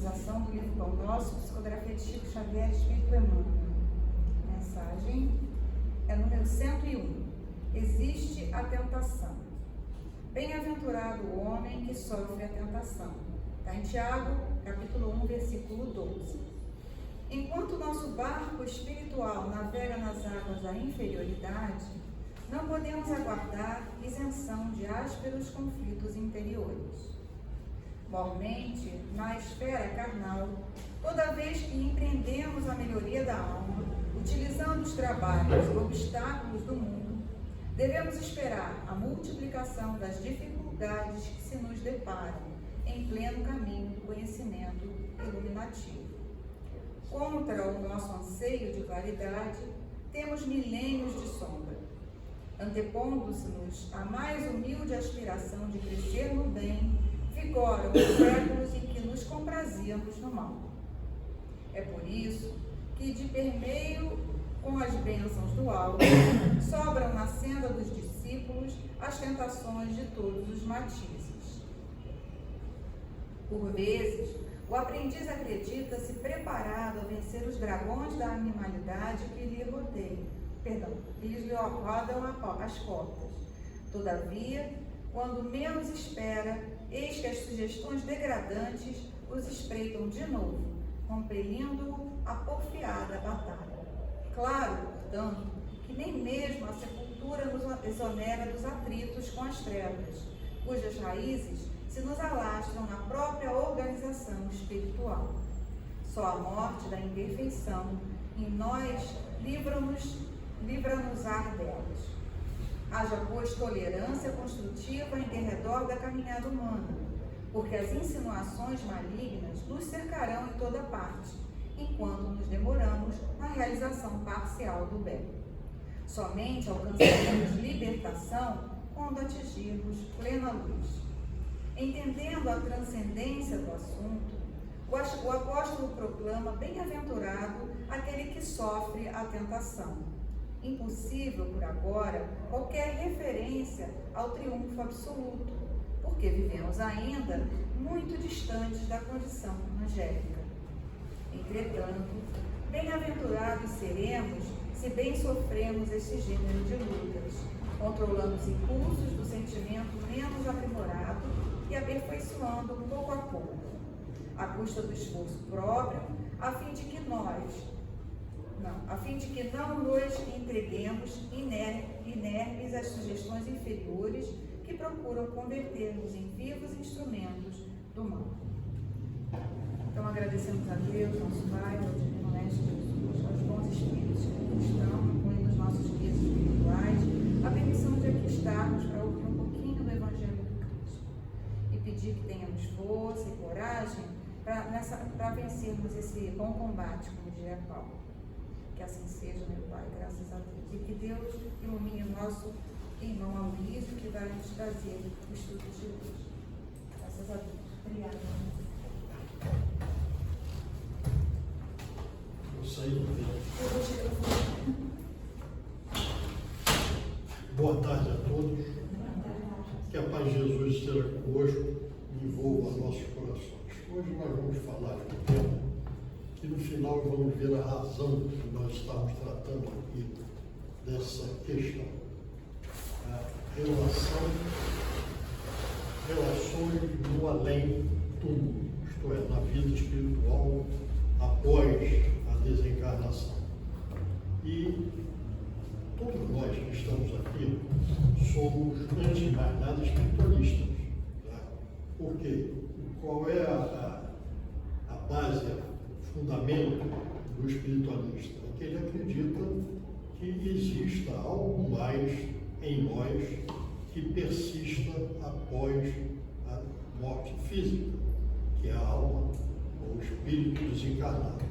Canonização do livro Pão Nosso, psicografia de Chico Xavier, Espírito Emmanuel. Mensagem é número 101. Existe a tentação. Bem-aventurado o homem que sofre a tentação. Está em Tiago, capítulo 1, versículo 12. Enquanto nosso barco espiritual navega nas águas da inferioridade, não podemos aguardar isenção de ásperos conflitos interiores. Mormente, na esfera carnal, toda vez que empreendemos a melhoria da alma, utilizando os trabalhos e obstáculos do mundo, devemos esperar a multiplicação das dificuldades que se nos deparam em pleno caminho do conhecimento iluminativo. Contra o nosso anseio de claridade, temos milênios de sombra. Antepondo-se-nos a mais humilde aspiração de crescer no bem, vigoram os séculos em que nos comprazíamos no mal. É por isso que, de permeio com as bênçãos do alto, sobram na senda dos discípulos as tentações de todos os matizes. Por vezes, o aprendiz acredita-se preparado a vencer os dragões da animalidade que lhe rodam as portas. Todavia, quando menos espera, eis que as sugestões degradantes os espreitam de novo, compelindo-o a porfiada batalha. Claro, portanto, que nem mesmo a sepultura nos exonera dos atritos com as trevas, cujas raízes se nos alastram na própria organização espiritual. Só a morte da imperfeição em nós livra-nos-á delas. Haja, pois, tolerância construtiva em derredor da caminhada humana, porque as insinuações malignas nos cercarão em toda parte, enquanto nos demoramos na realização parcial do bem. Somente alcançaremos libertação quando atingirmos plena luz. Entendendo a transcendência do assunto, o apóstolo proclama bem-aventurado aquele que sofre a tentação. Impossível, por agora, qualquer referência ao triunfo absoluto, porque vivemos ainda muito distantes da condição angélica. Entretanto, bem-aventurados seremos se bem sofremos este gênero de lutas, controlando os impulsos do sentimento menos aprimorado e aperfeiçoando pouco a pouco, à custa do esforço próprio, a fim de que não nos entreguemos inermes às sugestões inferiores que procuram converter-nos em vivos instrumentos do mal. Então, agradecemos a Deus, nosso Pai, ao Divino Mestre Jesus, aos bons espíritos que estão, incluindo os nossos guias espirituais, a permissão de aqui estarmos para ouvir um pouquinho do Evangelho do Cristo e pedir que tenhamos força e coragem para vencermos esse bom combate, como diria Paulo. Que assim seja, meu Pai, graças a Deus. E que Deus ilumine o nosso irmão Aloysio, que vai nos trazer o estudo de hoje. Graças a Deus. Obrigada. Eu saí. Boa tarde a todos. Que a paz de Jesus esteja conosco e envolva nossos corações. Hoje nós vamos falar de um tema que no final vamos ver a razão que nós estamos tratando aqui dessa questão. Relações no além-túmulo, isto é, na vida espiritual após a desencarnação. E todos nós que estamos aqui somos, antes de mais nada, espiritualistas. Tá? Por quê? Qual é a base, o fundamento do espiritualista? É que ele acredita que exista algo mais em nós que persista após a morte física, que é a alma ou o espírito desencarnado.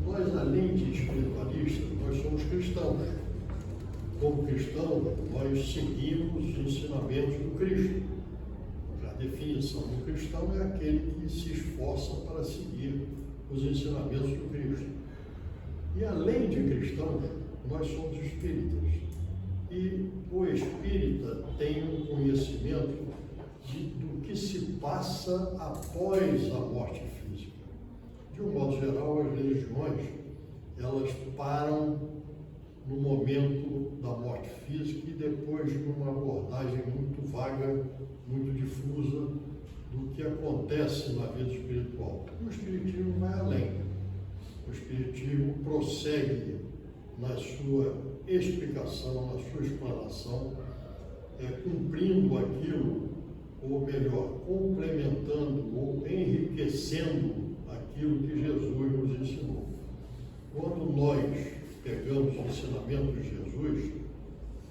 Nós, além de espiritualistas, nós somos cristãos. Como cristãos, nós seguimos os ensinamentos do Cristo. A definição do cristão é aquele que se esforça para seguir os ensinamentos do Cristo. E além de cristãos, nós somos espíritas. E o espírita tem um conhecimento do que se passa após a morte física. De um modo geral, as religiões, elas param no momento da morte física e depois de uma abordagem muito vaga, muito difusa do que acontece na vida espiritual. O Espiritismo vai além. O Espiritismo prossegue na sua explicação, na sua explanação, cumprindo aquilo, ou melhor, complementando ou enriquecendo aquilo que Jesus nos ensinou. Quando nós pegamos os ensinamentos de Jesus,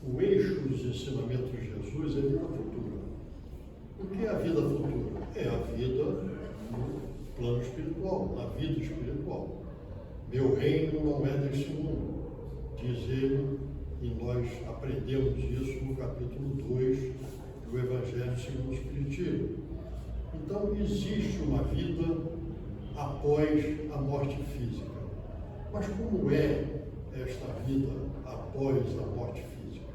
o eixo dos ensinamentos de Jesus é a vida futura. O que é a vida futura? É a vida no plano espiritual, na vida espiritual. Meu reino não é deste mundo, diz ele, e nós aprendemos isso no capítulo 2 do Evangelho segundo o Espiritismo. Então, existe uma vida após a morte física. Mas como é esta vida após a morte física?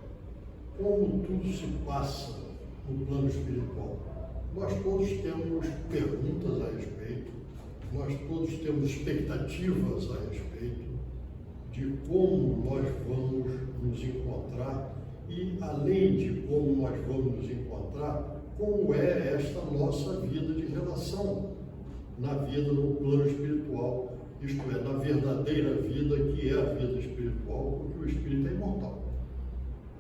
Como tudo se passa no plano espiritual? Nós todos temos perguntas a respeito, nós todos temos expectativas a respeito de como nós vamos nos encontrar e, além de como nós vamos nos encontrar, como é esta nossa vida de relação na vida no plano espiritual, isto é, na verdadeira vida que é a vida espiritual, porque o espírito é imortal.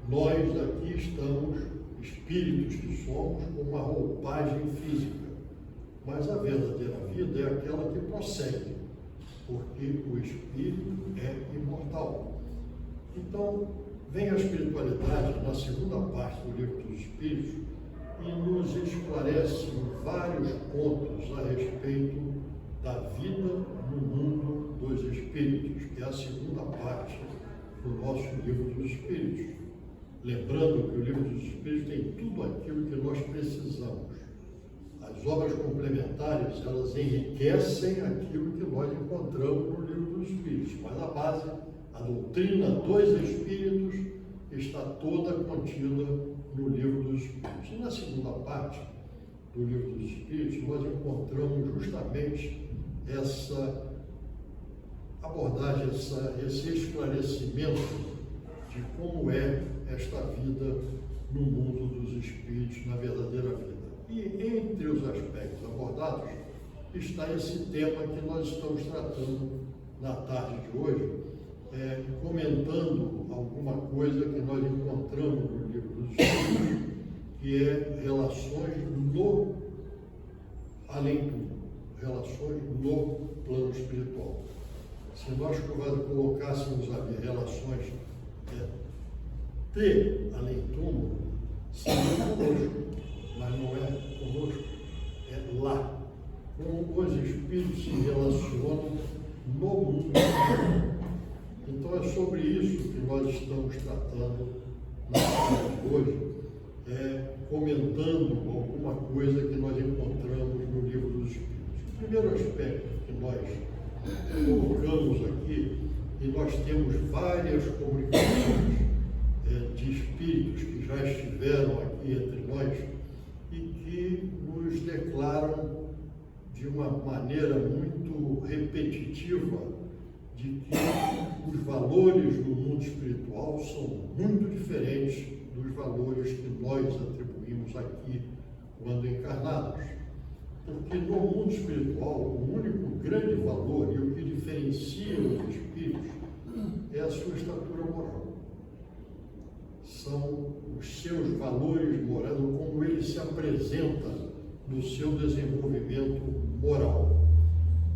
Nós aqui estamos, espíritos que somos, com uma roupagem física, mas a verdadeira vida é aquela que prossegue, porque o espírito é imortal. Então, vem a espiritualidade na segunda parte do Livro dos Espíritos e nos esclarece vários pontos a respeito da vida no mundo dos espíritos, que é a segunda parte do nosso Livro dos Espíritos. Lembrando que o Livro dos Espíritos tem tudo aquilo que nós precisamos. As obras complementares, elas enriquecem aquilo que nós encontramos no Livro dos Espíritos, mas a base, a doutrina dos Espíritos, está toda contida no Livro dos Espíritos. E na segunda parte do Livro dos Espíritos, nós encontramos justamente essa abordagem, esse esclarecimento de como é esta vida no mundo dos espíritos, na verdadeira vida. E entre os aspectos abordados está esse tema que nós estamos tratando na tarde de hoje, comentando alguma coisa que nós encontramos no Livro dos Espíritos, que é relações no além-túmulo, relações no plano espiritual. Se nós colocássemos ali relações de além-túmulo, seria conosco, mas não é conosco, é lá. Como os espíritos se relacionam no mundo. Então é sobre isso que nós estamos tratando na tarde de hoje, comentando alguma coisa que nós encontramos no Livro dos Espíritos. O primeiro aspecto que nós colocamos aqui, e nós temos várias comunicações de espíritos que já estiveram aqui entre nós e que nos declaram de uma maneira muito repetitiva de que os valores do mundo espiritual são muito diferentes dos valores que nós atribuímos aqui quando encarnados. Porque no mundo espiritual, o único grande valor e o que diferencia os espíritos é a sua estatura moral. São os seus valores morais, como ele se apresenta no seu desenvolvimento moral.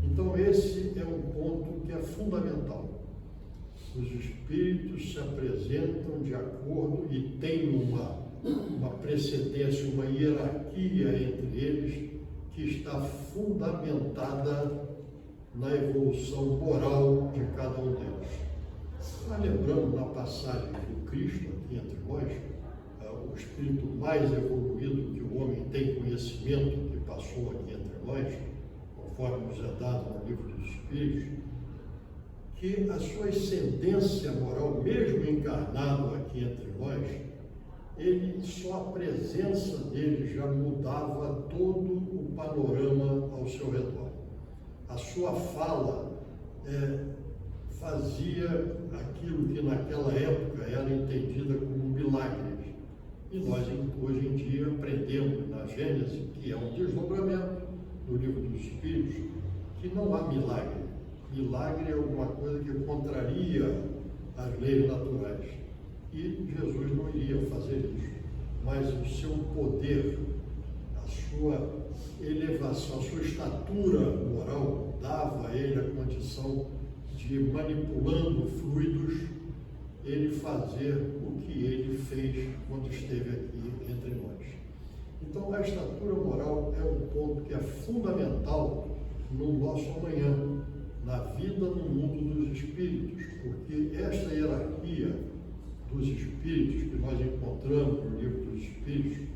Então esse é um ponto que é fundamental. Os espíritos se apresentam de acordo e têm uma precedência, uma hierarquia entre eles que está fundamentada na evolução moral de cada um deles. Mas lembrando na passagem do Cristo aqui entre nós, o espírito mais evoluído que o homem tem conhecimento, que passou aqui entre nós, conforme nos é dado no Livro dos Espíritos, que a sua ascendência moral, mesmo encarnado aqui entre nós, só a presença dele já mudava todo o panorama ao seu redor. A sua fala fazia aquilo que naquela época era entendida como milagres. E nós hoje em dia aprendemos na Gênesis, que é um desdobramento do livro dos Espíritos, que não há milagre. Milagre é alguma coisa que contraria as leis naturais. E Jesus não iria fazer isso. Mas o seu poder, a sua elevação, a sua estatura moral, dava a ele a condição de, manipulando fluidos, ele fazer o que ele fez quando esteve aqui entre nós. Então, a estatura moral é um ponto que é fundamental no nosso amanhã, na vida no mundo dos espíritos, porque esta hierarquia dos espíritos que nós encontramos no livro dos Espíritos,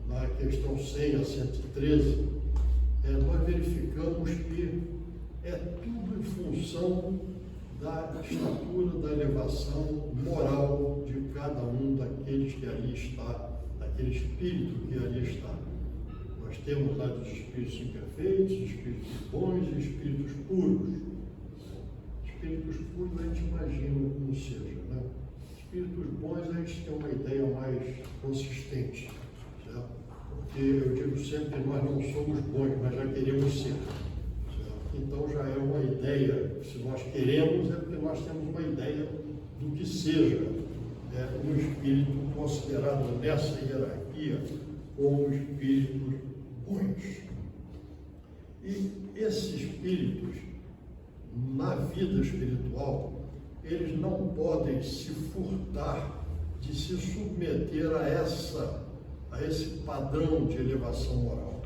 na questão 100 a 113, nós verificamos que é tudo em função da estatura, da elevação moral de cada um daqueles que ali está, daquele espírito que ali está. Nós temos lá dos espíritos imperfeitos, espíritos bons e espíritos puros. Espíritos puros a gente imagina como seja, né? Espíritos bons a gente tem uma ideia mais consistente, certo? Porque eu digo sempre que nós não somos bons, mas já queremos ser. Então já é uma ideia, se nós queremos, é porque nós temos uma ideia do que seja um espírito considerado nessa hierarquia como espíritos bons. E esses espíritos, na vida espiritual, eles não podem se furtar de se submeter a esse padrão de elevação moral.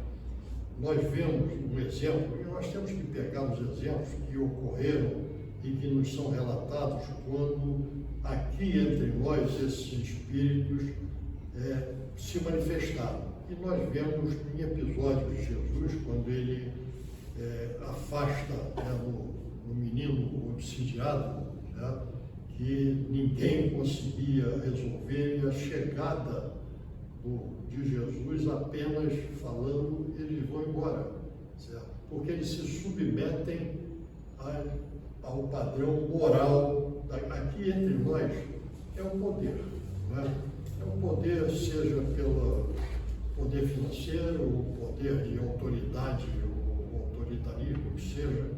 Nós vemos um exemplo, e nós temos que pegar os exemplos que ocorreram e que nos são relatados quando aqui entre nós esses espíritos se manifestaram. E nós vemos em episódios de Jesus, quando ele afasta no menino obsidiado, que ninguém conseguia resolver, e a chegada de Jesus apenas falando, eles vão embora, certo? Porque eles se submetem ao padrão moral. Aqui entre nós é o poder, não é? É o poder, seja pelo poder financeiro, o poder de autoridade, o autoritarismo, que seja,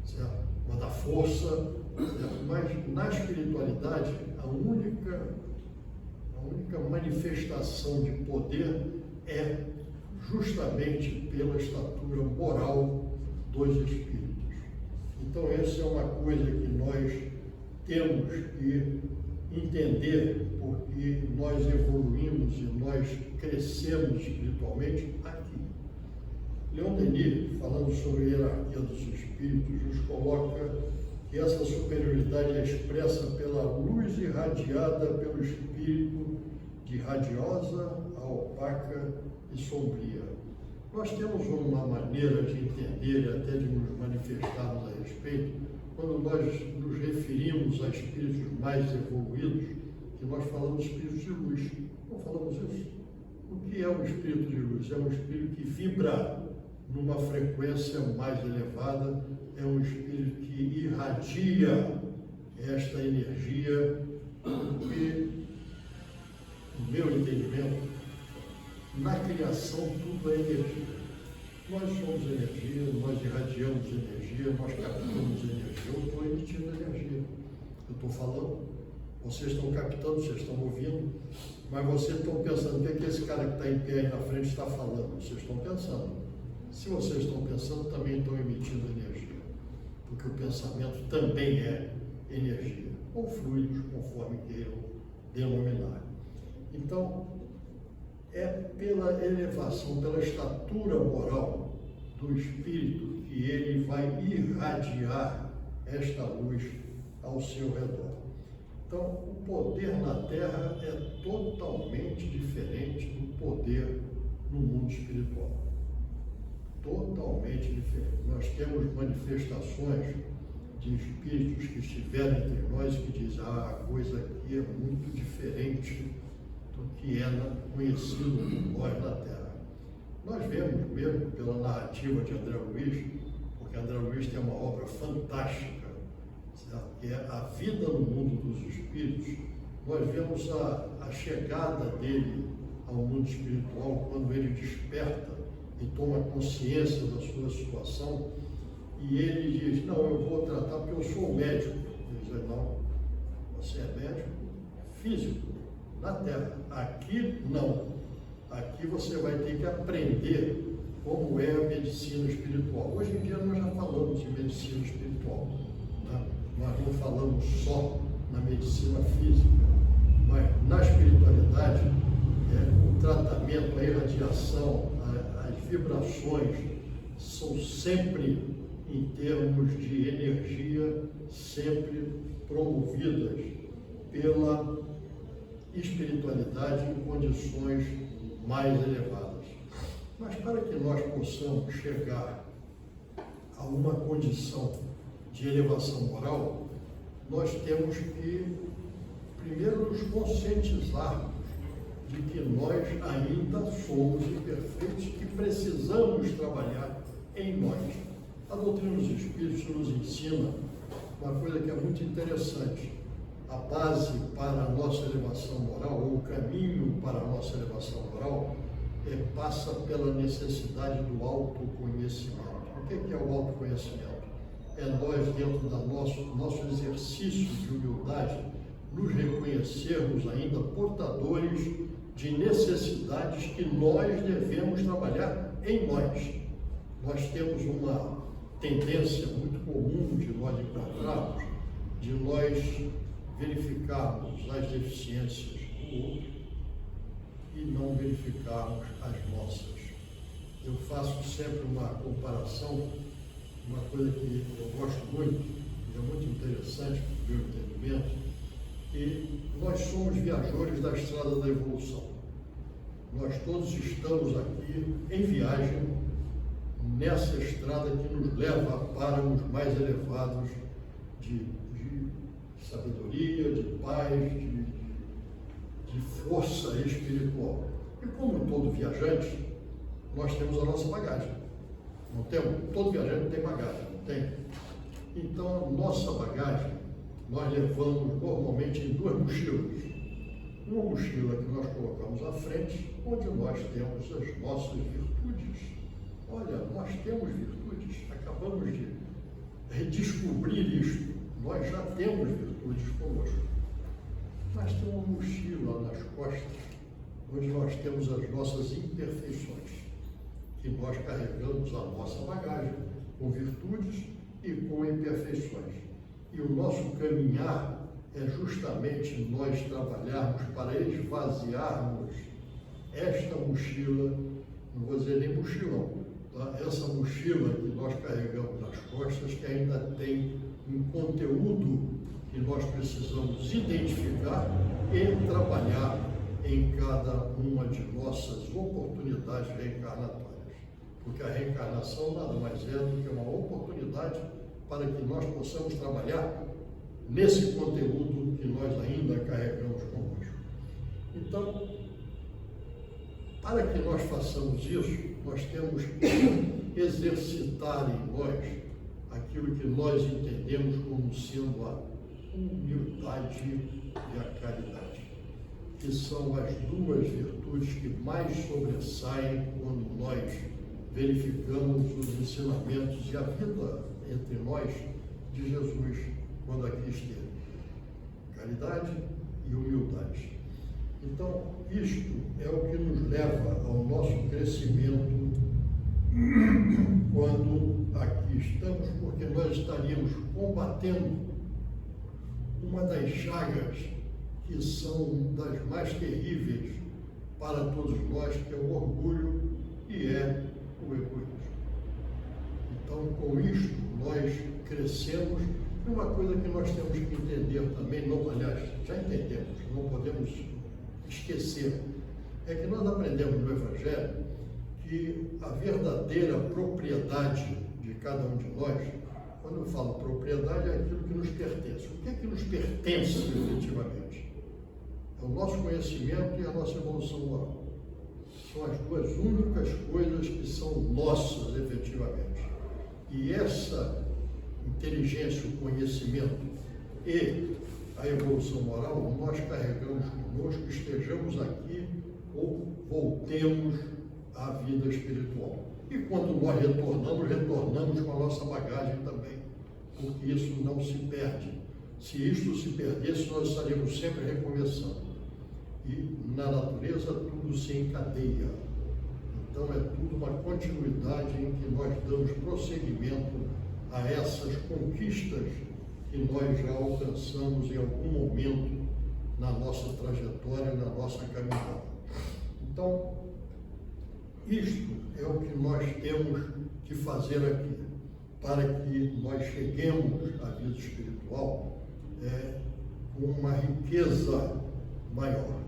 certo? Mas da força, certo? Mas na espiritualidade, a única manifestação de poder é justamente pela estatura moral dos espíritos. Então, essa é uma coisa que nós temos que entender, porque nós evoluímos e nós crescemos espiritualmente aqui. Leon Denis, falando sobre a hierarquia dos espíritos, nos coloca que essa superioridade é expressa pela luz irradiada pelo espírito, de radiosa a opaca e sombria. Nós temos uma maneira de entender e até de nos manifestarmos a respeito, quando nós nos referimos a espíritos mais evoluídos, que nós falamos espíritos de luz. Não falamos isso? O que é um espírito de luz? É um espírito que vibra numa frequência mais elevada, é um espírito que irradia esta energia, porque, no meu entendimento, na criação tudo é energia. Nós somos energia, nós irradiamos energia, nós captamos energia. Eu estou emitindo energia. Eu estou falando, vocês estão captando, vocês estão ouvindo, mas vocês estão pensando o que esse cara que está em pé aí na frente está falando. Vocês estão pensando. Se vocês estão pensando, também estão emitindo energia, porque o pensamento também é energia, ou fluidos, conforme queiram denominar. Então, é pela elevação, pela estatura moral do espírito que ele vai irradiar esta luz ao seu redor. Então, o poder na Terra é totalmente diferente do poder no mundo espiritual. Totalmente diferente. Nós temos manifestações de espíritos que estiveram entre nós que dizem: a coisa aqui é muito diferente do que é conhecido por nós na Terra. Nós vemos mesmo pela narrativa de André Luiz, porque André Luiz tem uma obra fantástica, certo? Que é A Vida no Mundo dos Espíritos. Nós vemos a chegada dele ao mundo espiritual quando ele desperta e toma consciência da sua situação, e ele diz: não, eu vou tratar porque eu sou médico. Ele diz: não, você é médico físico, na Terra. Aqui não. Aqui você vai ter que aprender como é a medicina espiritual. Hoje em dia nós já falamos de medicina espiritual, né? Nós não falamos só na medicina física, mas na espiritualidade, o tratamento, a irradiação, as vibrações são sempre em termos de energia, sempre promovidas pela espiritualidade em condições mais elevadas. Mas para que nós possamos chegar a uma condição de elevação moral, nós temos que primeiro nos conscientizarmos de que nós ainda somos imperfeitos e precisamos trabalhar em nós. A doutrina dos Espíritos nos ensina uma coisa que é muito interessante. A base para a nossa elevação moral, ou o caminho para a nossa elevação moral, passa pela necessidade do autoconhecimento. O que é o autoconhecimento? É nós, dentro do nosso exercício de humildade, nos reconhecermos ainda portadores de necessidades que nós devemos trabalhar em nós. Nós temos uma tendência muito comum de nós encontrarmos, de nós verificarmos as deficiências do outro e não verificarmos as nossas. Eu faço sempre uma comparação, uma coisa que eu gosto muito, e é muito interessante para o meu entendimento, e nós somos viajores da estrada da evolução. Nós todos estamos aqui em viagem nessa estrada que nos leva para os mais elevados de sabedoria, de paz, de força espiritual. E como todo viajante, nós temos a nossa bagagem. Não temos? Todo viajante tem bagagem, não tem? Então, a nossa bagagem, nós levamos normalmente em duas mochilas. Uma mochila que nós colocamos à frente, onde nós temos as nossas virtudes. Olha, nós temos virtudes, acabamos de redescobrir isto. Nós já temos virtudes conosco. Mas tem uma mochila nas costas, onde nós temos as nossas imperfeições, que nós carregamos a nossa bagagem com virtudes e com imperfeições. E o nosso caminhar é justamente nós trabalharmos para esvaziarmos esta mochila, não vou dizer nem mochilão, tá? Essa mochila que nós carregamos nas costas, que ainda tem um conteúdo que nós precisamos identificar e trabalhar em cada uma de nossas oportunidades reencarnatórias. Porque a reencarnação nada mais é do que uma oportunidade para que nós possamos trabalhar nesse conteúdo que nós ainda carregamos conosco. Então, para que nós façamos isso, nós temos que exercitar em nós aquilo que nós entendemos como sendo a humildade e a caridade, que são as duas virtudes que mais sobressaem quando nós verificamos os ensinamentos e a vida entre nós de Jesus quando aqui esteve. Caridade e humildade. Então, isto é o que nos leva ao nosso crescimento quando aqui estamos, porque nós estaríamos combatendo uma das chagas que são das mais terríveis para todos nós, que é o orgulho e é o egoísmo. Então, com isto, nós crescemos. E uma coisa que nós temos que entender também, não, aliás, já entendemos, não podemos esquecer, é que nós aprendemos no Evangelho que a verdadeira propriedade de cada um de nós, quando eu falo propriedade, é aquilo que nos pertence. O que é que nos pertence efetivamente? É É o nosso conhecimento e a nossa evolução moral. São as duas únicas coisas que são nossas, efetivamente. E essa inteligência, o conhecimento e a evolução moral, nós carregamos conosco, estejamos aqui ou voltemos à vida espiritual. E quando nós retornamos com a nossa bagagem também, porque isso não se perde. Se isto se perdesse, nós estaríamos sempre recomeçando. E na natureza tudo se encadeia. Então é tudo uma continuidade em que nós damos prosseguimento a essas conquistas que nós já alcançamos em algum momento na nossa trajetória, na nossa caminhada. Então, isto é o que nós temos que fazer aqui, para que nós cheguemos à vida espiritual com uma riqueza maior.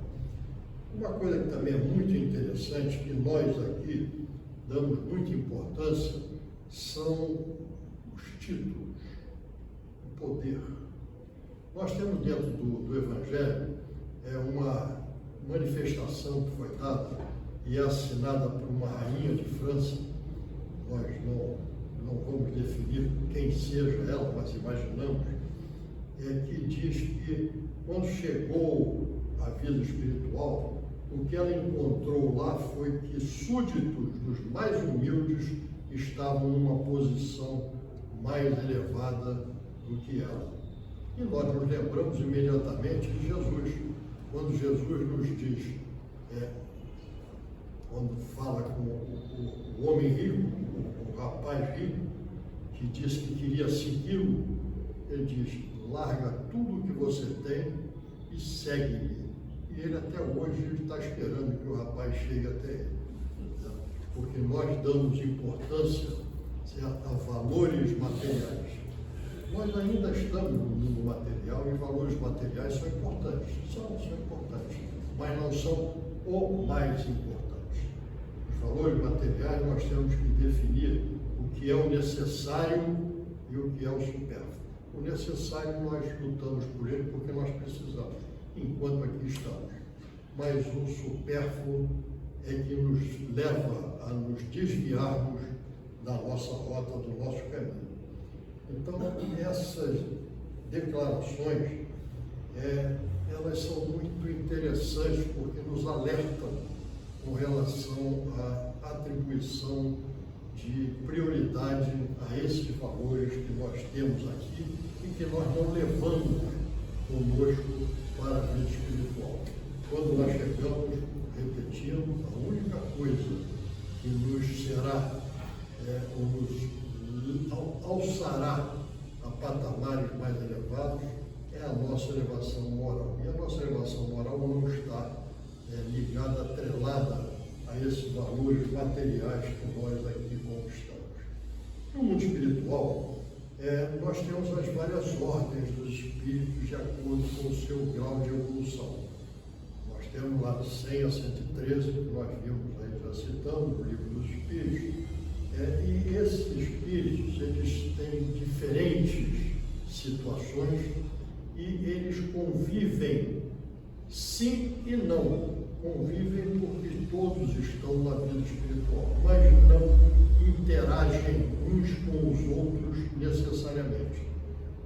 Uma coisa que também é muito interessante, que nós aqui damos muita importância, são os títulos, o poder. Nós temos dentro do Evangelho uma manifestação que foi dada e é assinada por uma rainha de França. Nós não vamos definir quem seja ela, mas imaginamos, que diz que quando chegou à vida espiritual, o que ela encontrou lá foi que súditos dos mais humildes estavam numa posição mais elevada do que ela. E nós nos lembramos imediatamente de Jesus, quando Jesus nos diz, quando fala com o homem rico, o rapaz rico, que disse que queria segui-lo, ele diz: larga tudo o que você tem e segue-me. E ele até hoje está esperando que o rapaz chegue até ele. Porque nós damos importância, certo, a valores materiais. Nós ainda estamos no mundo material e valores materiais são importantes. São importantes, mas não são o mais importante. Os valores materiais nós temos que definir o que é o necessário e o que é o supérfluo. O necessário nós lutamos por ele porque nós precisamos, enquanto aqui estamos. Mas o supérfluo é que nos leva a nos desviarmos da nossa rota, do nosso caminho. Então, essas declarações, elas são muito interessantes porque nos alertam com relação à atribuição de prioridade a esses valores que nós temos aqui e que nós não levamos conosco para a vida espiritual. Quando nós chegamos, repetindo, a única coisa que nos será, ou nos alçará a patamares mais elevados é a nossa elevação moral. E a nossa elevação moral não está ligada, atrelada a esses valores materiais que nós aqui conquistamos. No mundo espiritual, nós temos as várias ordens dos espíritos de acordo com o seu grau de evolução. Nós temos lá de 100 a 113, que nós vimos aí, já citando, no livro dos espíritos. E esses espíritos, eles têm diferentes situações e eles convivem sim e não. Convivem porque todos estão na vida espiritual, mas não interagem uns com os outros necessariamente,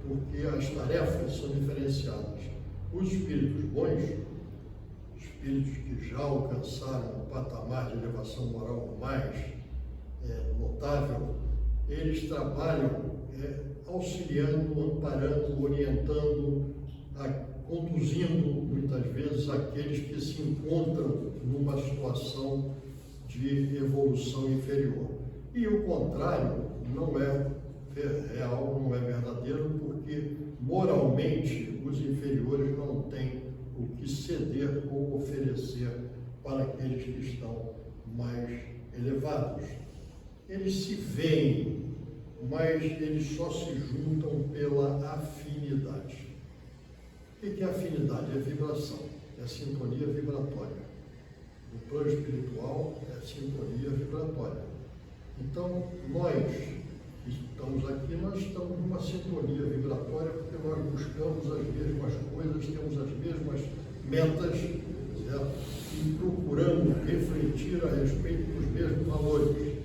porque as tarefas são diferenciadas. Os espíritos bons, espíritos que já alcançaram o patamar de elevação moral mais notável, eles trabalham auxiliando, amparando, orientando, conduzindo muitas vezes aqueles que se encontram numa situação de evolução inferior. E o contrário não é real, não é verdadeiro, porque moralmente os inferiores não têm o que ceder ou oferecer para aqueles que estão mais elevados. Eles se veem, mas eles só se juntam pela afinidade. O que é afinidade? É vibração, é sintonia vibratória. No plano espiritual é sintonia vibratória. Então, nós que estamos aqui, nós estamos numa sintonia vibratória porque nós buscamos as mesmas coisas, temos as mesmas metas, certo? E procuramos refletir a respeito dos mesmos valores.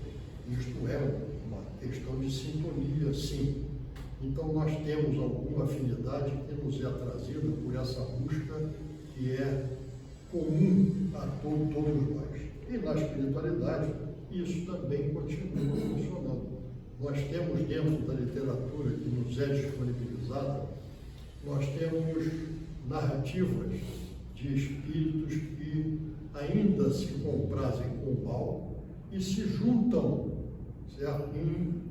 Isto é uma questão de sintonia, sim. Então, nós temos alguma afinidade que nos é trazida por essa busca que é comum a todos nós. E na espiritualidade, isso também continua funcionando. Nós temos dentro da literatura que nos é disponibilizada, nós temos narrativas de espíritos que ainda se comprazem com o mal e se juntam, certo, em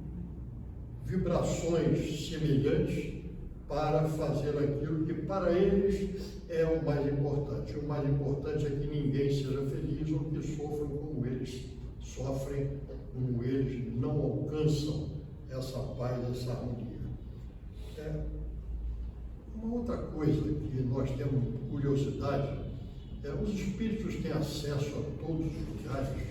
vibrações semelhantes para fazer aquilo que para eles é o mais importante. O mais importante é que ninguém seja feliz ou que sofram como eles sofrem, como eles não alcançam essa paz, essa harmonia. Uma outra coisa que nós temos curiosidade os espíritos têm acesso a todos os lugares.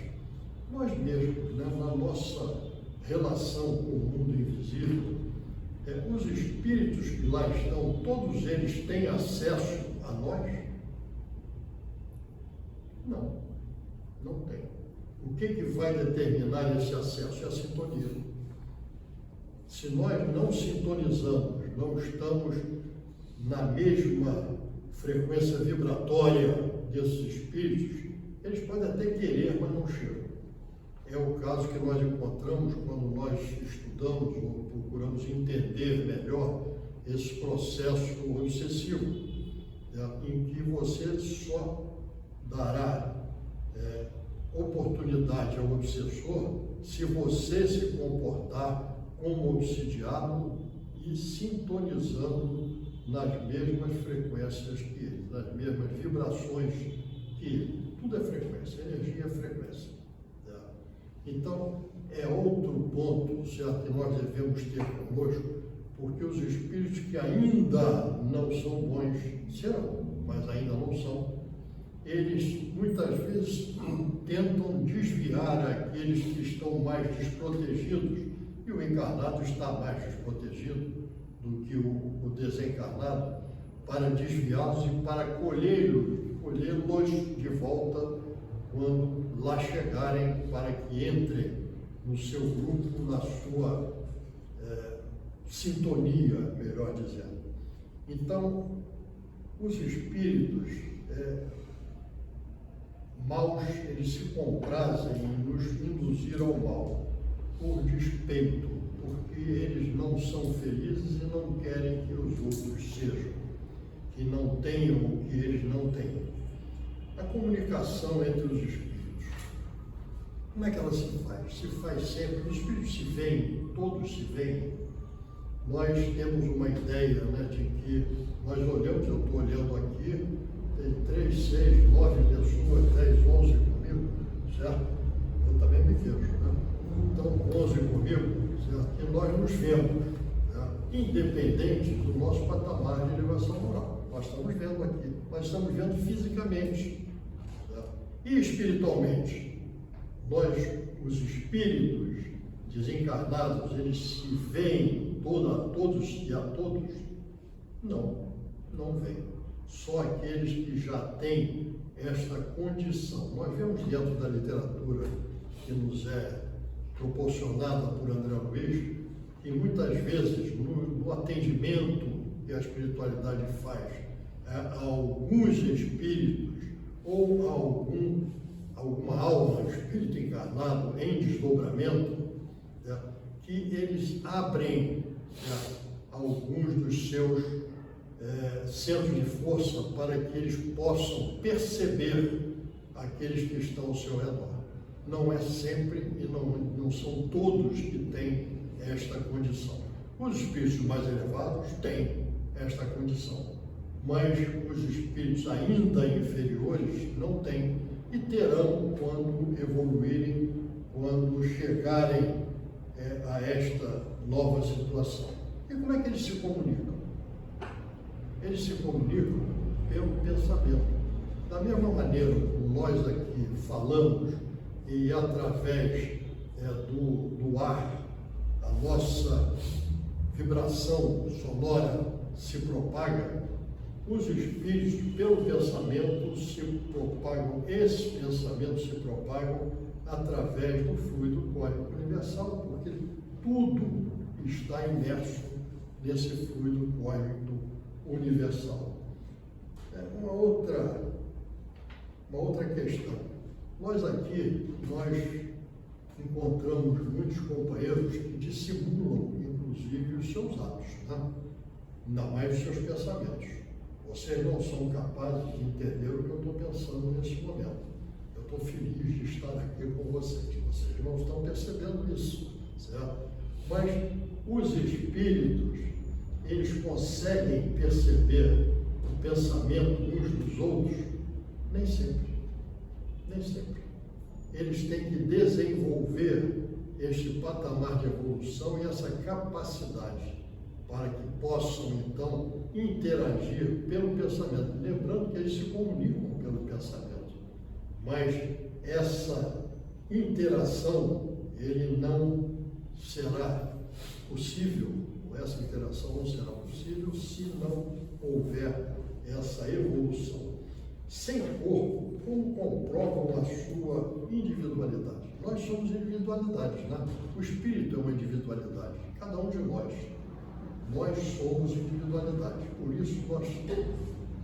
Nós mesmos, né, na nossa relação com o mundo invisível, os espíritos que lá estão, todos eles têm acesso a nós? Não, não tem. O que vai determinar esse acesso? É a sintonia. Se nós não sintonizamos, não estamos na mesma frequência vibratória desses espíritos, eles podem até querer, mas não chegam. É o caso que nós encontramos quando nós estudamos ou procuramos entender melhor esse processo obsessivo, em que você só dará oportunidade ao obsessor se você se comportar como obsidiado e sintonizando nas mesmas frequências que ele, nas mesmas vibrações que ele. Tudo é frequência, energia é frequência. Então, é outro ponto, certo, que nós devemos ter conosco, porque os espíritos que ainda não são bons, serão, mas ainda não são, eles muitas vezes tentam desviar aqueles que estão mais desprotegidos, e o encarnado está mais desprotegido do que o desencarnado, para desviá-los e para colhê-los de volta quando lá chegarem, para que entrem no seu grupo, na sua sintonia, melhor dizendo. Então, os espíritos maus, eles se comprazem em nos induzir ao mal, por despeito, porque eles não são felizes e não querem que os outros sejam, que não tenham o que eles não têm. A comunicação entre os espíritos, como é que ela se faz? Se faz sempre, os espíritos se veem, todos se veem. Nós temos uma ideia, né, de que nós olhamos, eu estou olhando aqui, tem 3, 6, 9 pessoas, 10, 11 comigo, certo? Eu também me vejo, né? Então, 11 comigo, certo? E nós nos vemos, né? Independente do nosso patamar de elevação moral. Nós estamos vendo aqui, nós estamos vendo fisicamente, certo? E espiritualmente. Nós, os espíritos desencarnados, eles se veem a todos e a todos? Não, não veem. Só aqueles que já têm esta condição. Nós vemos dentro da literatura que nos é proporcionada por André Luiz, que muitas vezes no atendimento que a espiritualidade faz a alguns espíritos ou a alguma alma, espírito encarnado em desdobramento, que eles abrem alguns dos seus centros de força para que eles possam perceber aqueles que estão ao seu redor. Não é sempre e não são todos que têm esta condição. Os espíritos mais elevados têm esta condição, mas os espíritos ainda inferiores não têm e terão quando evoluírem, quando chegarem a esta nova situação. E como é que eles se comunicam? Eles se comunicam pelo pensamento. Da mesma maneira como nós aqui falamos e através do ar, a nossa vibração sonora se propaga, Os espíritos, pelo pensamento, se propagam, esses pensamentos se propagam através do fluido cósmico universal, porque tudo está imerso nesse fluido cósmico universal. Uma outra questão. Nós encontramos muitos companheiros que dissimulam, inclusive, os seus atos, né? Ainda mais os seus pensamentos. Vocês não são capazes de entender o que eu estou pensando nesse momento. Eu estou feliz de estar aqui com vocês. Vocês não estão percebendo isso, certo? Mas os espíritos, eles conseguem perceber o pensamento uns dos outros? Nem sempre. Nem sempre. Eles têm que desenvolver este patamar de evolução e essa capacidade para que possam, então, interagir pelo pensamento. Lembrando que eles se comunicam pelo pensamento. Mas essa interação, ele não será possível, ou essa interação não será possível se não houver essa evolução. Sem corpo, como comprovam a sua individualidade? Nós somos individualidades, né? O espírito é uma individualidade, cada um de nós. Nós somos individualidade, por isso nós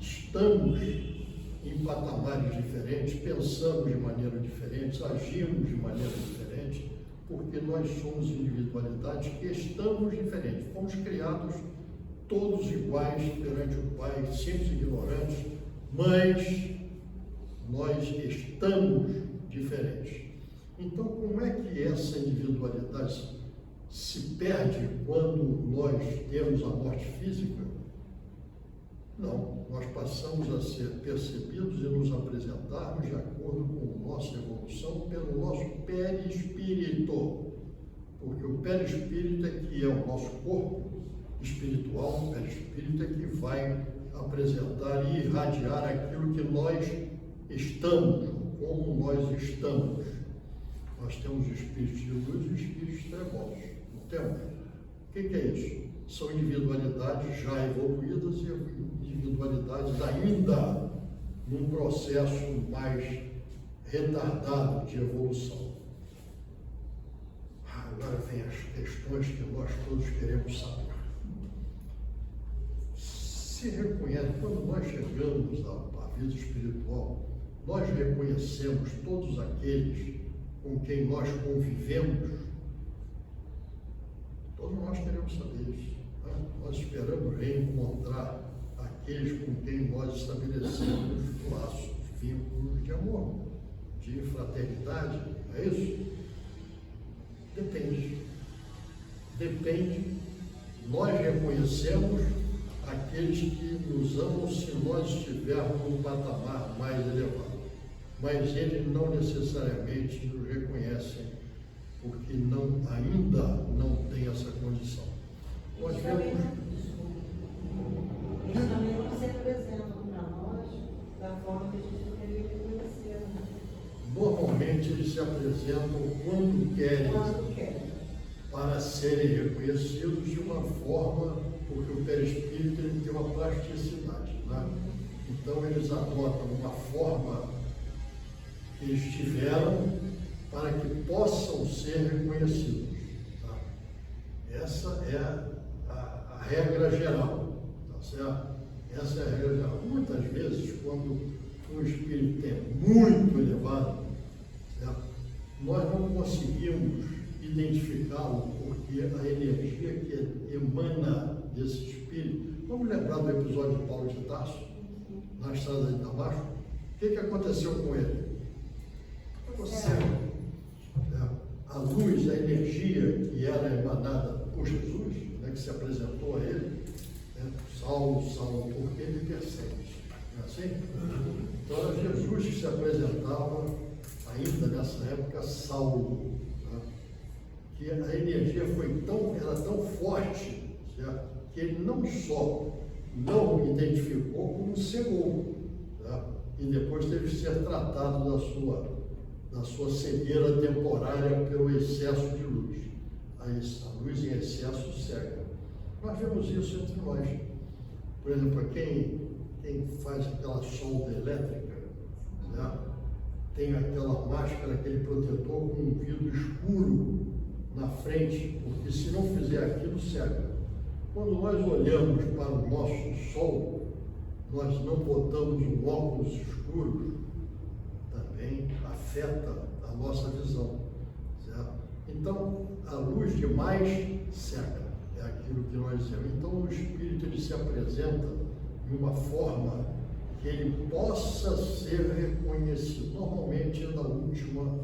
estamos em patamares diferentes, pensamos de maneira diferente, agimos de maneira diferente, porque nós somos individualidades que estamos diferentes. Fomos criados todos iguais perante o Pai, simples e ignorantes, mas nós estamos diferentes. Então, como é que essa individualidade se perde quando nós temos a morte física? Não, nós passamos a ser percebidos e nos apresentarmos de acordo com nossa evolução pelo nosso perispírito, porque o perispírito é que é o nosso corpo espiritual, o perispírito é que vai apresentar e irradiar aquilo que nós estamos, como nós estamos. Nós temos espíritos de luz e espíritos trevosos, não temos? O que é isso? São individualidades já evoluídas e individualidades ainda num processo mais retardado de evolução. Agora vem as questões que nós todos queremos saber. Se reconhece, quando nós chegamos à vida espiritual, nós reconhecemos todos aqueles com quem nós convivemos. Todos nós queremos saber isso. Né? Nós esperamos reencontrar aqueles com quem nós estabelecemos laços, vínculos de amor, de fraternidade. É isso? Depende. Depende. Nós reconhecemos aqueles que nos amam se nós estivermos num patamar mais elevado. Mas eles não necessariamente nos reconhecem, porque ainda não tem essa condição. Nós vemos... Eles também não se apresentam para nós da forma que a gente deveria reconhecer. Né? Normalmente eles se apresentam quando querem, para serem reconhecidos de uma forma, porque o perispírito ele tem uma plasticidade. Né? Então eles adotam uma forma que eles tiveram para que possam ser reconhecidos. Tá? Essa é a regra geral, tá certo? Essa é a regra geral. Muitas vezes, quando um espírito é muito elevado, certo? Nós não conseguimos identificá-lo, porque a energia que emana desse espírito... Vamos lembrar do episódio de Paulo de Tarso, na estrada de Damasco? O que aconteceu com ele? A luz, a energia que era emanada por Jesus, né, que se apresentou a ele, né, Saulo, Saulo, por que me persegues? Não é assim? Então era Jesus que se apresentava ainda nessa época, Saulo, né, que a energia era tão forte, certo? Que ele não só não o identificou, como cegou, né, e depois teve que ser tratado da sua cegueira temporária pelo excesso de luz. A luz em excesso cega. Nós vemos isso entre nós. Por exemplo, quem quem faz aquela solda elétrica, né? Tem aquela máscara, aquele protetor com um vidro escuro na frente, porque se não fizer aquilo, cega. Quando nós olhamos para o nosso sol, nós não botamos um óculos escuro, também afeta a nossa visão, certo? Então, a luz demais cega, é aquilo que nós dizemos. Então, o Espírito, ele se apresenta de uma forma que ele possa ser reconhecido. Normalmente é da última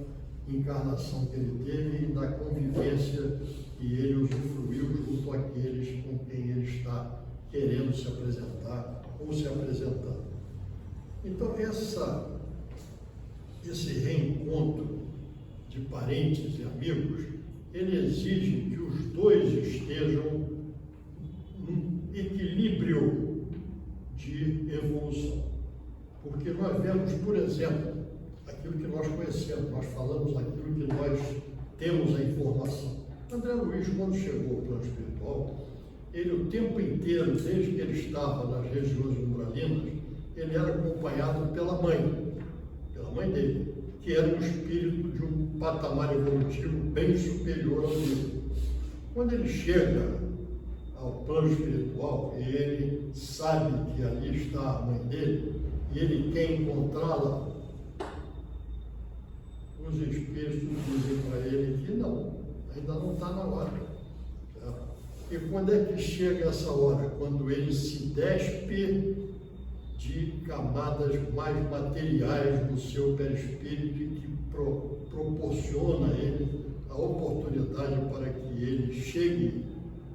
encarnação que ele teve e da convivência que ele usufruiu junto àqueles com quem ele está querendo se apresentar ou se apresentando. Então, esse reencontro de parentes e amigos, ele exige que os dois estejam num equilíbrio de evolução. Porque nós vemos, por exemplo, aquilo que nós conhecemos, nós falamos aquilo que nós temos a informação. André Luiz, quando chegou ao plano espiritual, ele o tempo inteiro, desde que ele estava nas regiões umbralinas, ele era acompanhado pela mãe dele, que era um espírito de um patamar evolutivo bem superior ao dele. Quando ele chega ao plano espiritual e ele sabe que ali está a mãe dele e ele quer encontrá-la, os espíritos dizem para ele que não, ainda não está na hora. Certo? E quando é que chega essa hora? Quando ele se despe de camadas mais materiais do seu perispírito e que proporciona a ele a oportunidade para que ele chegue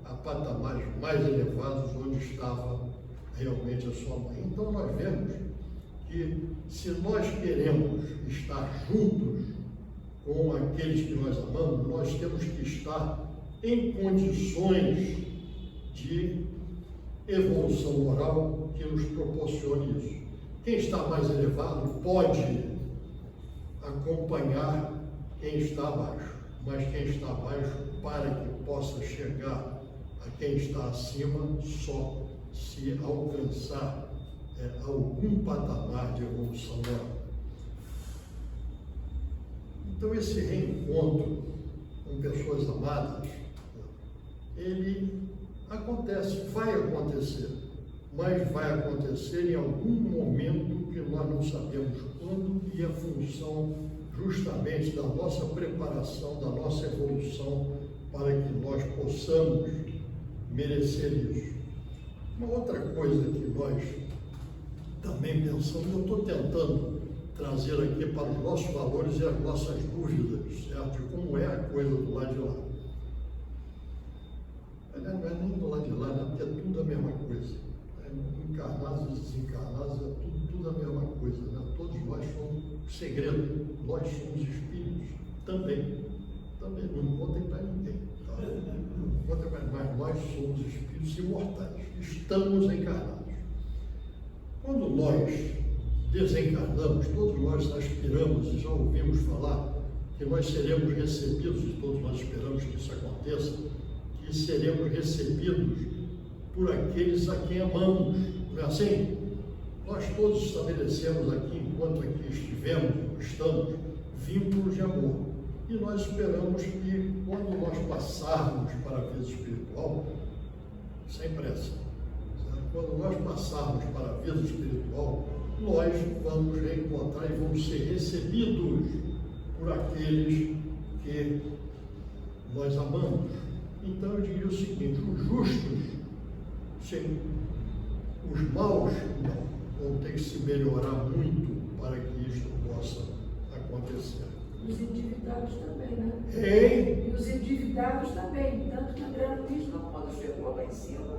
a patamares mais elevados onde estava realmente a sua mãe. Então nós vemos que se nós queremos estar juntos com aqueles que nós amamos, nós temos que estar em condições de evolução moral que nos proporcione isso. Quem está mais elevado pode acompanhar quem está abaixo, mas quem está abaixo, para que possa chegar a quem está acima, só se alcançar algum patamar de evolução moral. Então, esse reencontro com pessoas amadas, ele acontece, vai acontecer, mas vai acontecer em algum momento que nós não sabemos quando, e a função justamente da nossa preparação, da nossa evolução, para que nós possamos merecer isso. Uma outra coisa que nós também pensamos, eu estou tentando trazer aqui para os nossos valores e as nossas dúvidas, certo? De como é a coisa do lado de lá. Aliás, não é nem do lado de lá, né? Porque é tudo a mesma coisa. Encarnados e desencarnados, é tudo a mesma coisa, né? Todos nós somos segredo, nós somos espíritos também. Não contem para ninguém, tá? Não contem para ninguém, mas nós somos espíritos imortais, estamos encarnados. Quando nós desencarnamos, todos nós aspiramos e já ouvimos falar que nós seremos recebidos, e todos nós esperamos que isso aconteça, que seremos recebidos por aqueles a quem amamos, não é assim? Nós todos estabelecemos aqui, enquanto aqui estamos, vínculos de amor. E nós esperamos que, quando nós passarmos para a vida espiritual, sem pressa, certo? Quando nós passarmos para a vida espiritual, nós vamos reencontrar e vamos ser recebidos por aqueles que nós amamos. Então eu diria o seguinte: os justos, sim, os maus, não. Vão ter que se melhorar muito para que isto possa acontecer. Os endividados também, né? Ei! E os endividados também, tanto que André Luiz, quando chegou lá em cima.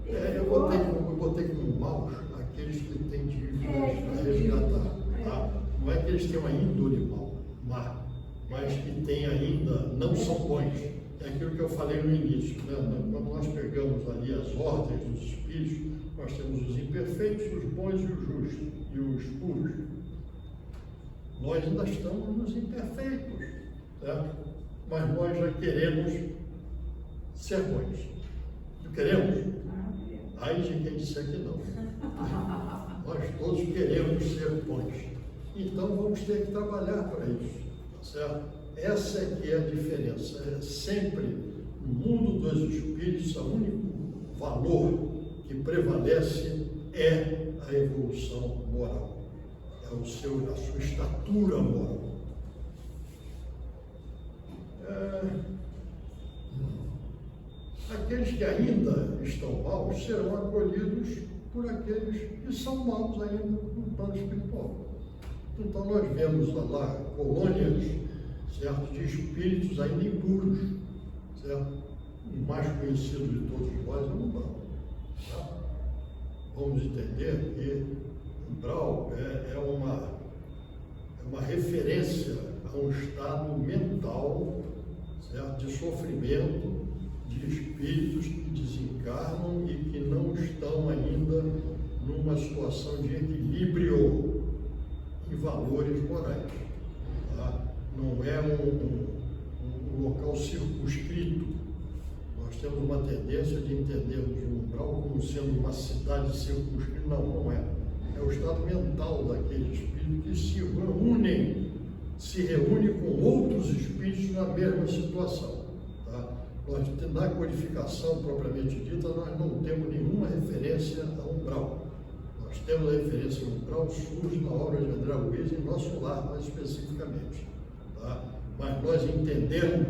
Eu botei como maus aqueles que têm dívidas a resgatar. Tá? Não é que eles tenham a índole má, mas que têm ainda, não são bons. É aquilo que eu falei no início, né? Quando nós pegamos ali as ordens dos espíritos, nós temos os imperfeitos, os bons e os justos, e os puros. Nós ainda estamos nos imperfeitos, certo? Mas nós já queremos ser bons. Não queremos? Ai de quem disser que não. Nós todos queremos ser bons. Então vamos ter que trabalhar para isso, tá certo? Essa é que é a diferença. É sempre, no mundo dos espíritos, o único valor que prevalece é a evolução moral. É a sua estatura moral. Aqueles que ainda estão maus serão acolhidos por aqueles que são maus ainda no plano espiritual. Então nós vemos lá colônias, certo, de espíritos ainda impuros, certo? O mais conhecido de todos nós é o umbral. Tá? Vamos entender que o umbral é uma referência a um estado mental, certo, de sofrimento, de espíritos que desencarnam e que não estão ainda numa situação de equilíbrio em valores morais. Tá? Não é um local circunscrito. Nós temos uma tendência de entendermos o umbral como sendo uma cidade circunscrita. Não é. É o estado mental daquele espírito que se reúne com outros espíritos na mesma situação. Tá? Na codificação propriamente dita, nós não temos nenhuma referência a umbral. Nós temos a referência a umbral, surge na obra de André Luiz em Nosso Lar, mais especificamente. Tá? Mas nós entendemos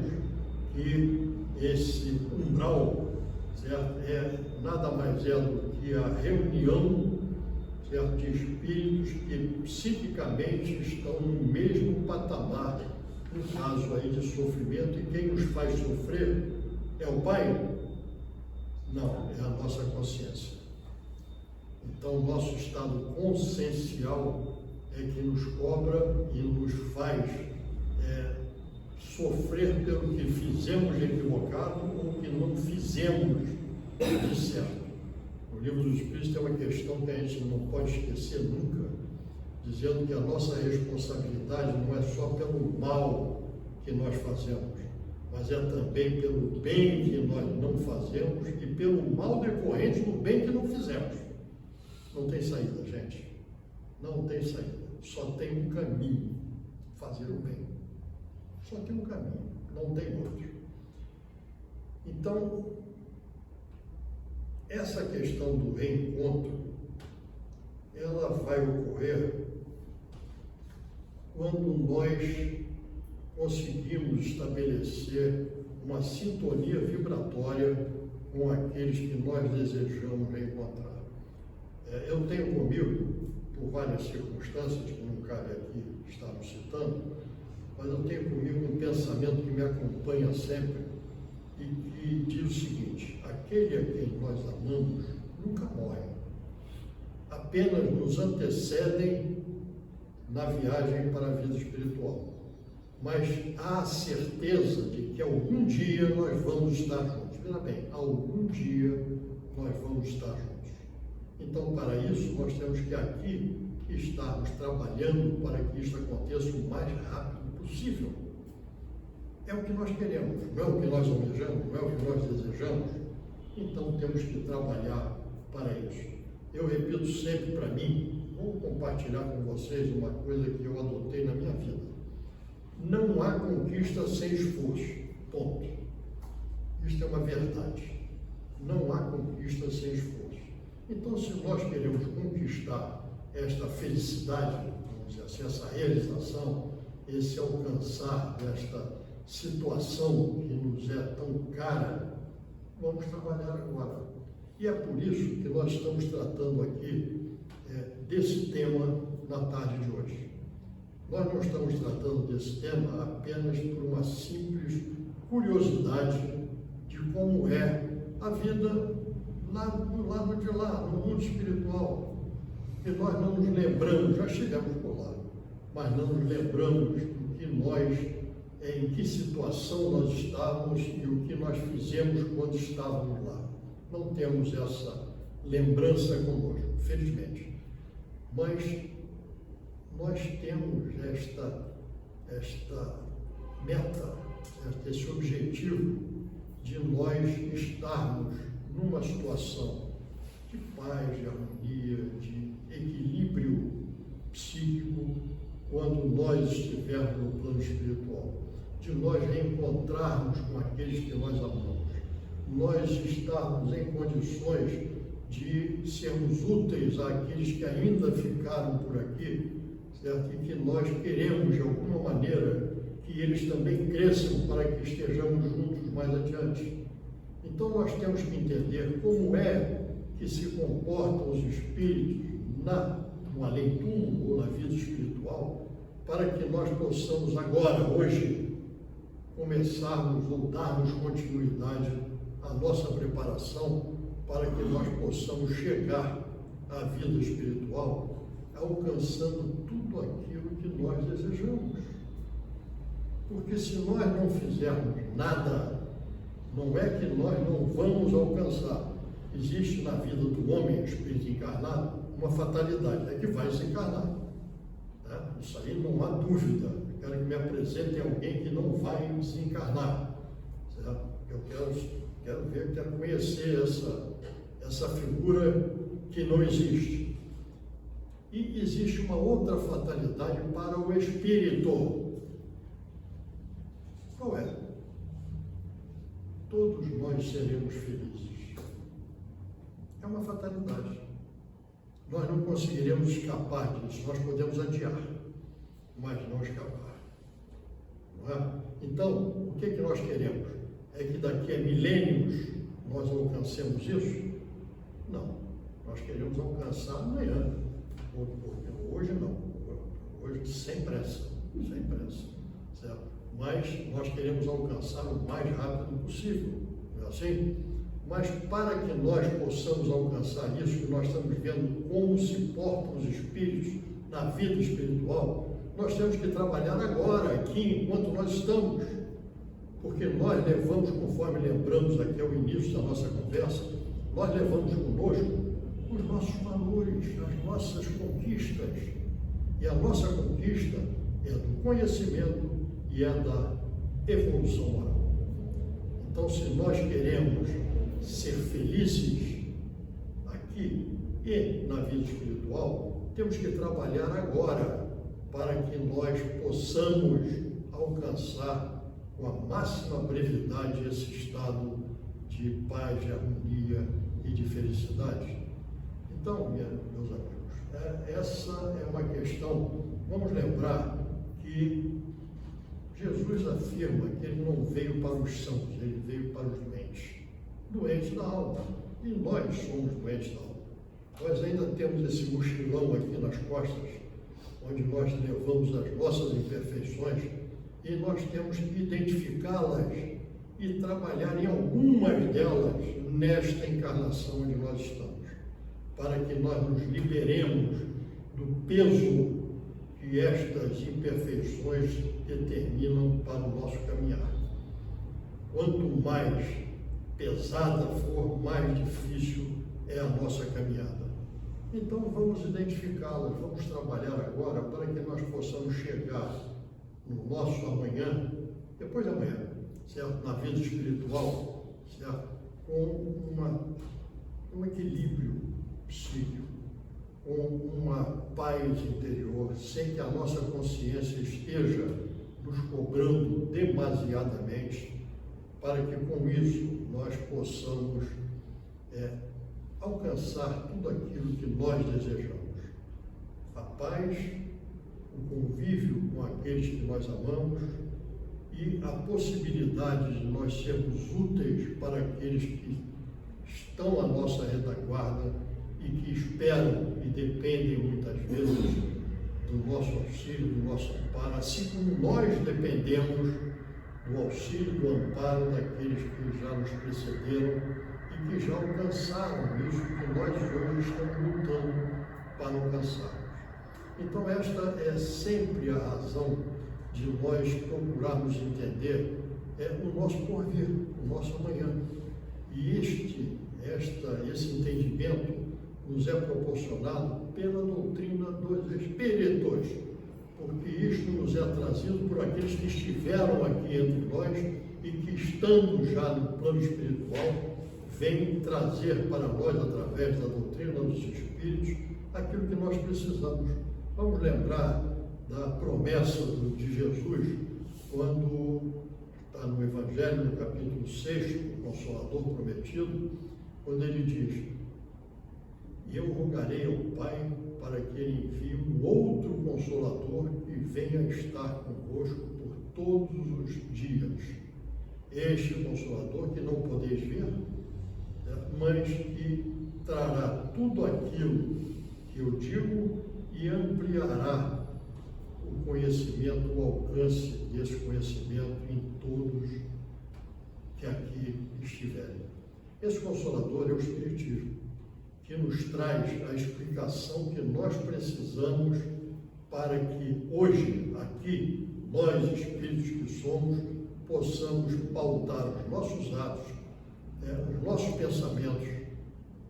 que esse umbral, certo, nada mais é do que a reunião, certo, de espíritos que psiquicamente estão no mesmo patamar, no caso aí de sofrimento, e quem nos faz sofrer é o Pai? Não, é a nossa consciência. Então, o nosso estado consciencial é que nos cobra e nos faz sofrer pelo que fizemos de equivocado ou que não fizemos de certo. No Livro dos Espíritos tem uma questão que a gente não pode esquecer nunca, dizendo que a nossa responsabilidade não é só pelo mal que nós fazemos, mas é também pelo bem que nós não fazemos e pelo mal decorrente do bem que não fizemos. Não tem saída, gente. Não tem saída. Só tem um caminho: fazer o bem. Só tem um caminho, não tem outro. Então, essa questão do reencontro, ela vai ocorrer quando nós conseguimos estabelecer uma sintonia vibratória com aqueles que nós desejamos reencontrar. Eu tenho comigo, por várias circunstâncias que não cabe aqui estarmos citando, mas eu tenho comigo um pensamento que me acompanha sempre e que diz o seguinte: aquele a quem nós amamos nunca morre, apenas nos antecedem na viagem para a vida espiritual. Mas há a certeza de que algum dia nós vamos estar juntos. Veja bem, algum dia nós vamos estar juntos. Então, para isso, nós temos que aqui estarmos trabalhando para que isso aconteça o mais rápido possível. É o que nós queremos, não é o que nós almejamos, não é o que nós desejamos. Então, temos que trabalhar para isso. Eu repito sempre para mim, vou compartilhar com vocês uma coisa que eu adotei na minha vida. Não há conquista sem esforço, ponto. Isto é uma verdade. Não há conquista sem esforço. Então, se nós queremos conquistar esta felicidade, vamos dizer assim, essa realização, esse alcançar desta situação que nos é tão cara, vamos trabalhar agora. E é por isso que nós estamos tratando aqui desse tema na tarde de hoje. Nós não estamos tratando desse tema apenas por uma simples curiosidade de como é a vida lá do lado de lá, no mundo espiritual. E nós não nos lembramos, já chegamos por lá, mas não nos lembramos do que nós, em que situação nós estávamos e o que nós fizemos quando estávamos lá. Não temos essa lembrança conosco, felizmente. Mas nós temos esta meta, esse objetivo de nós estarmos numa situação de paz, de harmonia, de equilíbrio psíquico quando nós estivermos no plano espiritual, de nós reencontrarmos com aqueles que nós amamos, nós estarmos em condições de sermos úteis àqueles que ainda ficaram por aqui, certo? E que nós queremos, de alguma maneira, que eles também cresçam para que estejamos juntos mais adiante. Então nós temos que entender como é que se comportam os espíritos no além-túmulo ou na vida espiritual, para que nós possamos agora, hoje, começarmos ou darmos continuidade à nossa preparação para que nós possamos chegar à vida espiritual alcançando tudo aquilo que nós desejamos. Porque se nós não fizermos nada, não é que nós não vamos alcançar. Existe na vida do homem, espírito encarnado, uma fatalidade, é que vai se encarnar. Né? Isso aí não há dúvida. Eu quero que me apresentem alguém que não vai desencarnar. Certo? Eu quero conhecer essa figura que não existe. E existe uma outra fatalidade para o espírito. Qual é? Todos nós seremos felizes. É uma fatalidade. Nós não conseguiremos escapar disso. Nós podemos adiar, mas não escapar. Não é? Então, o que nós queremos? É que daqui a milênios nós alcancemos isso? Não. Nós queremos alcançar amanhã. Hoje não. Hoje sem pressa. Sem pressa. Certo? Mas nós queremos alcançar o mais rápido possível. Não é assim? Mas para que nós possamos alcançar isso, que nós estamos vendo como se portam os espíritos na vida espiritual, nós temos que trabalhar agora, aqui, enquanto nós estamos. Porque nós levamos, conforme lembramos aqui ao início da nossa conversa, nós levamos conosco os nossos valores, as nossas conquistas. E a nossa conquista é do conhecimento e é da evolução moral. Então, se nós queremos ser felizes aqui e na vida espiritual, temos que trabalhar agora para que nós possamos alcançar com a máxima brevidade esse estado de paz, de harmonia e de felicidade. Então, meus amigos, essa é uma questão. Vamos lembrar que Jesus afirma que ele não veio para os sãos, ele veio para os doentes da alma. E nós somos doentes da alma. Nós ainda temos esse mochilão aqui nas costas, onde nós levamos as nossas imperfeições, e nós temos que identificá-las e trabalhar em algumas delas nesta encarnação onde nós estamos, para que nós nos liberemos do peso que estas imperfeições determinam para o nosso caminhar. Quanto mais pesada for, mais difícil é a nossa caminhada. Então vamos identificá-las, vamos trabalhar agora para que nós possamos chegar no nosso amanhã, depois de amanhã, certo? Na vida espiritual, certo? Com um equilíbrio psíquico, com uma paz interior, sem que a nossa consciência esteja nos cobrando demasiadamente, para que com isso nós possamos alcançar tudo aquilo que nós desejamos. A paz, o convívio com aqueles que nós amamos e a possibilidade de nós sermos úteis para aqueles que estão à nossa retaguarda e que esperam e dependem muitas vezes do nosso auxílio, do nosso amparo, assim como nós dependemos do auxílio, do amparo daqueles que já nos precederam e que já alcançaram isso que nós hoje estamos lutando para alcançarmos. Então esta é sempre a razão de nós procurarmos entender o nosso porvir, o nosso amanhã. E esse entendimento nos é proporcionado pela doutrina dos espíritos, porque isto nos é trazido por aqueles que estiveram aqui entre nós e que, estando já no plano espiritual, vêm trazer para nós, através da doutrina dos espíritos, aquilo que nós precisamos. Vamos lembrar da promessa de Jesus, quando está no Evangelho, no capítulo 6, o Consolador prometido, quando ele diz: eu rogarei ao Pai para que ele envie um outro Consolador e venha estar convosco por todos os dias. Este Consolador que não podeis ver, mas que trará tudo aquilo que eu digo e ampliará o conhecimento, o alcance desse conhecimento em todos que aqui estiverem. Esse Consolador é o Espiritismo, que nos traz a explicação que nós precisamos para que hoje, aqui, nós, espíritos que somos, possamos pautar os nossos atos, os nossos pensamentos,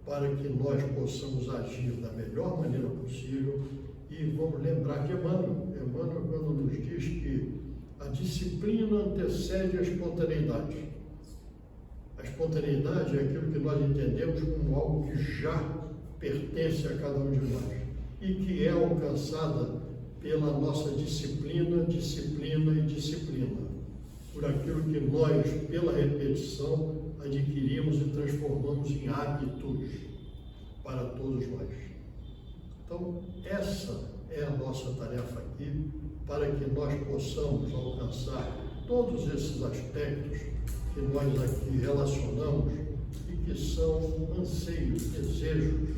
para que nós possamos agir da melhor maneira possível. E vamos lembrar que Emmanuel, quando nos diz que a disciplina antecede a espontaneidade. A espontaneidade é aquilo que nós entendemos como algo que já pertence a cada um de nós e que é alcançada pela nossa disciplina, por aquilo que nós, pela repetição, adquirimos e transformamos em hábitos para todos nós. Então, essa é a nossa tarefa aqui, para que nós possamos alcançar todos esses aspectos que nós aqui relacionamos e que são anseios, desejos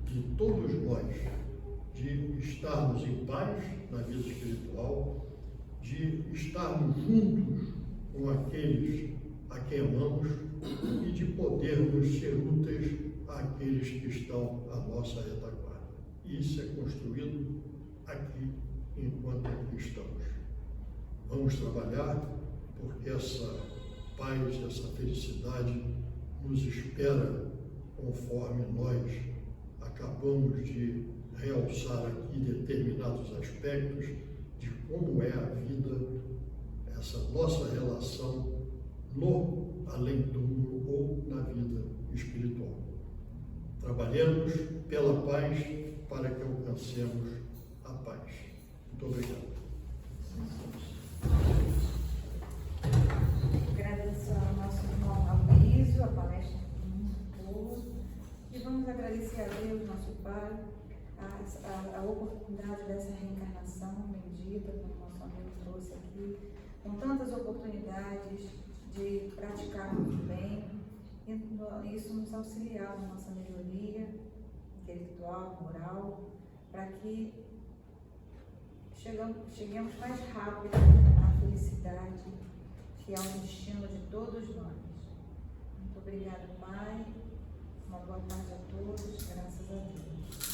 de todos nós, de estarmos em paz na vida espiritual, de estarmos juntos com aqueles a quem amamos e de podermos ser úteis àqueles que estão à nossa retaguarda. Isso é construído aqui, enquanto aqui estamos. Vamos trabalhar, porque essa paz, essa felicidade nos espera, conforme nós acabamos de realçar aqui determinados aspectos de como é a vida, essa nossa relação no além-túmulo ou na vida espiritual. Trabalhamos pela paz para que alcancemos a paz. Muito obrigado. Agradeço ao nosso irmão Aloysio, a palestra boa. E vamos agradecer a Deus, nosso Pai, a oportunidade dessa reencarnação bendita, como o nosso amigo trouxe aqui, com tantas oportunidades de praticarmos o bem, e isso nos auxiliar na nossa melhoria intelectual, moral, para que cheguemos mais rápido à felicidade, que é um destino de todos nós. Muito obrigada, Pai. Uma boa tarde a todos. Graças a Deus.